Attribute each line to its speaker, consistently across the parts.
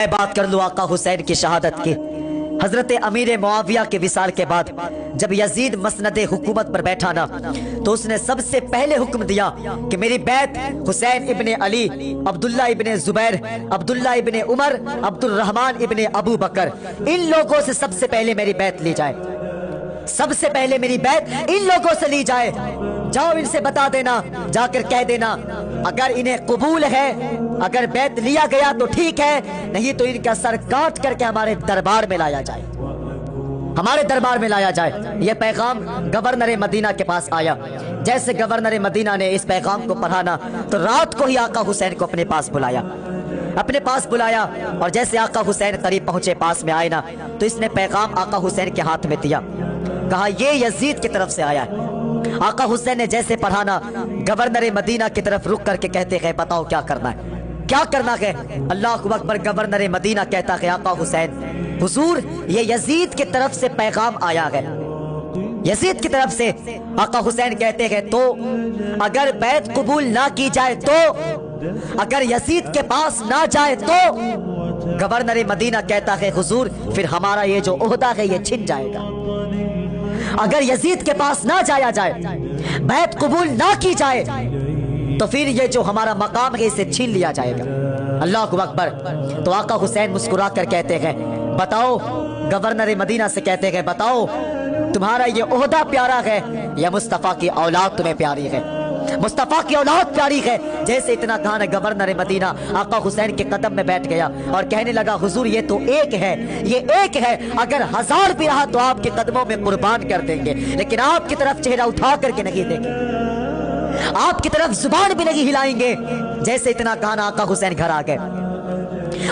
Speaker 1: میں بات کر لوں آقا حسین کی شہادت کی۔ حضرت امیر معاویہ کے وصال کے بعد جب یزید مسند حکومت پر بیٹھا نا تو اس نے سب سے پہلے حکم دیا کہ میری بیعت حسین ابن علی، عبداللہ ابن زبیر، عبداللہ ابن عمر، عبد الرحمن ابن ابو بکر، ان لوگوں سے سب سے پہلے میری بیعت لی جائے، سب سے پہلے میری بیعت ان لوگوں سے لی جائے۔ جاؤ ان سے بتا دینا، جا کر کہہ دینا اگر انہیں قبول ہے، اگر بیعت لیا گیا تو ٹھیک ہے، نہیں تو ان کا سر کاٹ کر کے ہمارے دربار میں لایا جائے، ہمارے دربار میں لایا جائے۔ یہ پیغام گورنر مدینہ کے پاس آیا۔ جیسے گورنر مدینہ نے اس پیغام کو پڑھانا تو رات کو ہی آقا حسین کو اپنے پاس بلایا، اپنے پاس بلایا، اور جیسے آقا حسین قریب پہنچے، پاس میں آئے نا تو اس نے پیغام آقا حسین کے ہاتھ میں دیا، کہا یہ یزید کی طرف سے آیا ہے۔ آقا حسین نے جیسے پڑھانا گورنر مدینہ کی طرف رک کر کے کہتے ہیں بتاؤ کیا کرنا ہے، کیا کرنا ہے؟ اللہ اکبر۔ گورنر مدینہ کہتا ہے آقا حسین حضور یہ یزید کی طرف سے پیغام آیا ہے، یزید کی طرف سے۔ آقا حسین کہتے ہیں تو اگر بیعت قبول نہ کی جائے تو، اگر یزید کے پاس نہ جائے تو؟ گورنر مدینہ کہتا ہے حضور پھر ہمارا یہ جو عہدہ ہے یہ چھن جائے گا، اگر یزید کے پاس نہ جایا جائے، بیعت قبول نہ کی جائے تو پھر یہ جو ہمارا مقام ہے اسے چھین لیا جائے گا۔ اللہ اکبر۔ تو آقا حسین مسکرا کر کہتے ہیں بتاؤ، گورنر مدینہ سے کہتے ہیں بتاؤ تمہارا یہ عہدہ پیارا ہے یا مصطفیٰ کی اولاد تمہیں پیاری ہے؟ مصطفیٰ کی اولاد پیاری ہے۔ جیسے اتنا کہا نا گورنر مدینہ آقا حسین کے قدم میں بیٹھ گیا اور کہنے لگا حضور یہ تو ایک ہے، یہ ایک ہے، اگر 1000 بھی رہا تو آپ کے قدموں میں قربان کر دیں گے، لیکن آپ کی طرف چہرہ اٹھا کر کے نہیں دیں گے، آپ کی طرف زبان بھی نہیں ہلائیں گے۔ جیسے اتنا کہا نا آقا حسین گھر آ گئے،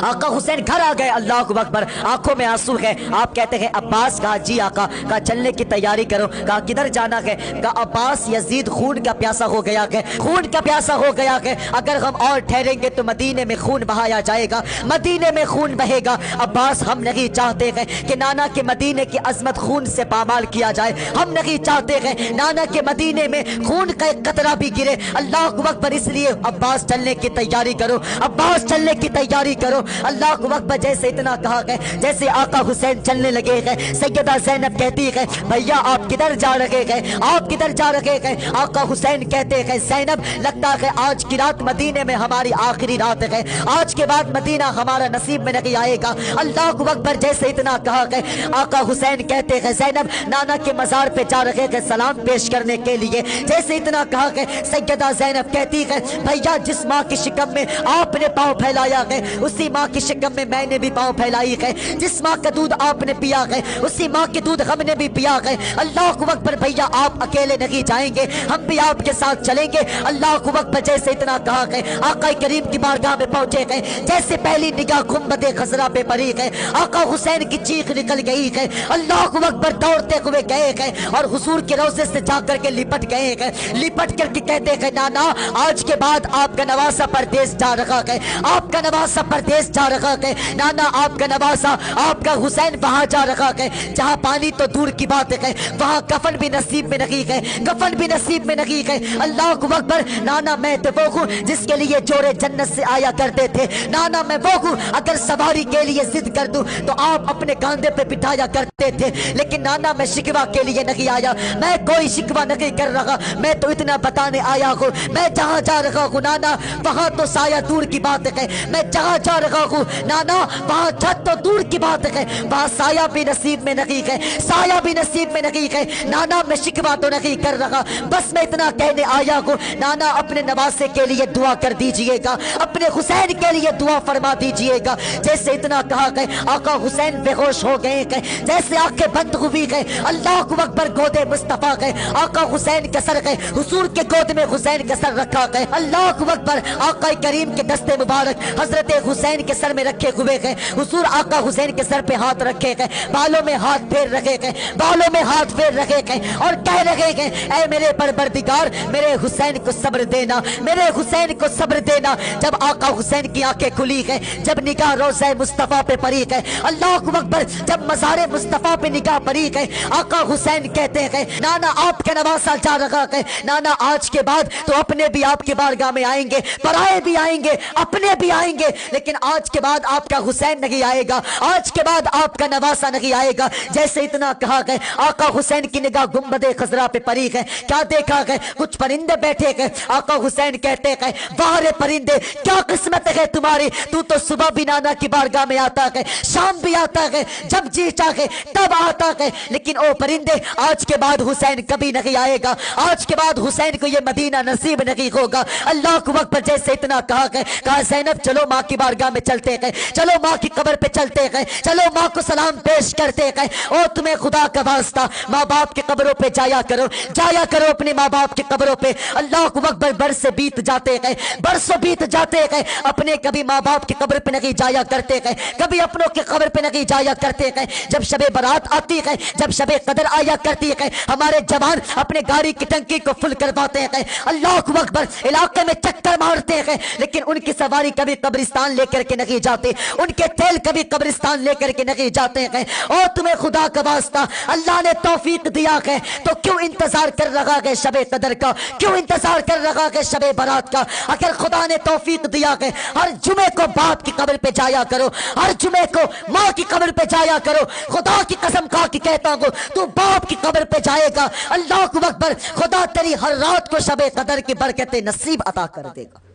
Speaker 1: آقا حسین گھر آ گئے۔ اللہ اکبر۔ آنکھوں میں آنسو ہے۔ آپ کہتے ہیں عباس، کہا جی آقا، کہا چلنے کی تیاری کرو، کہا کدھر جانا ہے؟ کہا عباس یزید خون کا پیاسا ہو گیا ہے، خون کا پیاسا ہو گیا ہے، اگر ہم اور ٹھہریں گے تو مدینے میں خون بہایا جائے گا، مدینے میں خون بہے گا۔ عباس ہم نہیں چاہتے ہیں کہ نانا کے مدینے کی عظمت خون سے پامال کیا جائے، ہم نہیں چاہتے ہیں نانا کے مدینے میں خون کا ایک قطرہ بھی گرے۔ اللہ اکبر۔ اس لیے عباس چلنے کی تیاری کرو، عباس چلنے کی تیاری کرو۔ اللہ اکبر۔ جیسے اتنا کہا گئے، جیسے آقا حسین چلنے لگے گئے، سیدہ زینب کہتی ہے بھیا آپ کدھر جا رہے گئے، آپ کدھر جا رہے گئے؟ آقا حسین کہتے ہیں زینب لگتا ہے آج کی رات مدینے میں ہماری آخری رات ہے، آج کے بعد مدینہ ہمارا نصیب میں نہیں آئے گا۔ اللہ اکبر۔ جیسے اتنا کہا گئے، آقا حسین کہتے ہیں زینب نانا کے مزار پہ جا رہے ہیں سلام پیش کرنے کے لیے۔ جیسے اتنا کہا گئے، سیدہ زینب کہتی ہے بھیا جس ماں کی شکم میں آپ نے پاؤں پھیلایا ہے اسی ماں کی شکم میں میں نے بھی پاؤں پھیلائی ہے، جس ماں کا دودھ آپ نے پیا ہے اسی ماں کے دودھ ہم نے بھی پیا ہے۔ اللہ اکبر۔ بھیا آپ اکیلے نہیں جائیں گے، ہم بھی آپ کے ساتھ چلیں گے۔ اللہ اکبر۔ جیسے اتنا کہا ہے، آقا کریم کی بارگاہ میں پہنچے گئے، جیسے پہلی نگاہ گنبد خضرا پہ پڑی ہے، آقا حسین کی چیخ نکل گئی ہے۔ اللہ اکبر۔ دوڑتے ہوئے گئے ہیں اور حضور کے روضے سے جا کر کے لپٹ گئے ہیں، لپٹ کر کے کہتے ہیں نانا آج کے بعد آپ کا نواسا پردیس جا رہا ہے، آپ کا نواسا پردیس جا رہا ہے، نانا آپ کا نواسا آپ کا حسین وہاں جا رہا ہے جہاں پانی تو دور کی بات ہے، وہاں کفن بھی نصیب میں نہیں ہے، کفن بھی نصیب میں نہیں ہے۔ اللہ اکبر۔ نانا میں تو وہ ہوں جس کے لیے جوڑے جنت سے آیا کرتے تھے، نانا میں وہ ہوں اگر سواری کے لیے ضد کر دوں تو آپ اپنے کاندھے پہ بٹھایا کرتے تھے، لیکن نانا میں شکوہ کے لیے نہیں آیا، میں کوئی شکوہ نہیں کر رہا، میں تو اتنا بتانے آیا ہوں میں جہاں جا رہا ہوں نانا وہاں تو سایہ دور کی بات ہے، میں جہاں جا رہا ہوں نانا وہاں چھت تو دور کی بات ہے، وہاں سایہ بھی نصیب میں نہیں ہے، سایہ بھی نصیب میں نہیں ہے۔ نانا میں شکوہ تو نہیں کر رہا، بس میں اتنا کہنے آیا ہوں نانا اپنے نواسے کے لیے دعا کر دیجئے گا، اپنے حسین کے لیے دعا فرما دیجئے گا۔ جیسے اتنا کہا گئے، آقا حسین بے ہوش ہو گئے ہیں، جیسے آنکھیں بند ہوئی گئے، اللہ اکبر گودے مصطفیٰ گئے، آقا حسین کے سر گئے، حضور کے گود میں حسین کے سر رکھا گئے۔ اللہ اکبر۔ آقا کریم کے دستے مبارک حضرت حسین کے سر میں رکھے ہوئے گئے، حضور آقا حسین کے سر پہ ہاتھ رکھے گئے، بالوں میں ہاتھ پھیر رکھے گئے، بالوں میں ہاتھ پھیر رکھے گئے اور کہہ رکھے گئے اے میرے پروردگار میرے حسین کو صبر دینا، میرے حسین کو صبر دینا۔ جب آقا حسین کی آنکھیں کھلی گئے، جب نگاہ روضہ مصطفیٰ پہ پڑی گئے، اللہ اکبر، جب مزار مصطفیٰ پہ نگاہ پڑی گئے، آقا حسین کہتے ہیں نانا آپ کا نواسا جا رہا ہے، نانا آج کے بعد تو اپنے بھی آپ کی بارگاہ میں آئیں گے، پرائے بھی آئیں گے، اپنے بھی آئیں گے، لیکن آج کے بعد آپ کا حسین نہیں آئے گا، آج کے بعد آپ کا نواسا نہیں آئے گا۔ جیسے اتنا کہا گئے آقا حسین کی نگاہ گنبد خضرا پہ پڑی ہے، کیا دیکھا گئے؟ کچھ پرندے بیٹھے گئے، آقا حسین کہتے گئے واہ رے پرندے کیا قسمت ہے تمہاری، تو صبح بھی نانا کی بارگاہ میں آتا ہے، شام بھی آتا ہے، جب جی چاہے تب آتا ہے، لیکن او پرندے آج کے بعد حسین کبھی نہیں آئے گا، آج کے بعد حسین کو یہ مدینہ نصیب نہیں ہوگا۔ اللہ کو اکبر۔ جیسے اتنا کہا گئے، کہا زینب چلو ماں کی بارگاہ میں چلتے گئے، چلو ماں کی قبر پہ چلتے گئے، چلو ماں کو سلام پیش کرتے گئے۔ او تمہیں خدا کا واسطہ ماں باپ کی قبروں پہ جایا کرو، جایا کرو اپنے ماں باپ کی قبروں پہ۔ اللہ کو اکبر۔ برس بیت جاتے گئے، برسوں بیت جاتے گئے، اپنے کبھی ماں باپ کی قبر پہ نہیں جایا کرتے گئے، کبھی اپنوں کی قبر پہ نہیں جایا کرتے گئے۔ جب شب برات آتی ہے، جب شب قدر آیا کرتی ہے، ہمارے جوان اپنے گاڑی کی ٹنکی کو فل کرواتے ہیں، اللہ کو اکبر، علاقے میں چکر مارتے ہیں، لیکن ان کی سواری کبھی قبرستان لے کر کے نہیں جاتے، ان کے تیل کبھی قبرستان لے کر کے نہیں جاتے ہیں۔ اور تمہیں خدا کا واسطہ اللہ نے توفیق دیا ہے تو کیوں انتظار کر رہا ہے شب قدر کا، کیوں انتظار کر رہا ہے شب برات کا؟ اگر خدا نے توفیق دیا ہے ہر جمعے کو باپ کی قبر پہ جایا کرو، ہر جمعے کو ماں کی قبر پہ جایا کرو۔ خدا کی قسم کھا کے کہتا ہوں تو باپ کی قبر پہ جائے گا، اللہ اکبر، خدا تیری ہر رات کو شب قدر کی برکتیں نصیب عطا کر دے گا۔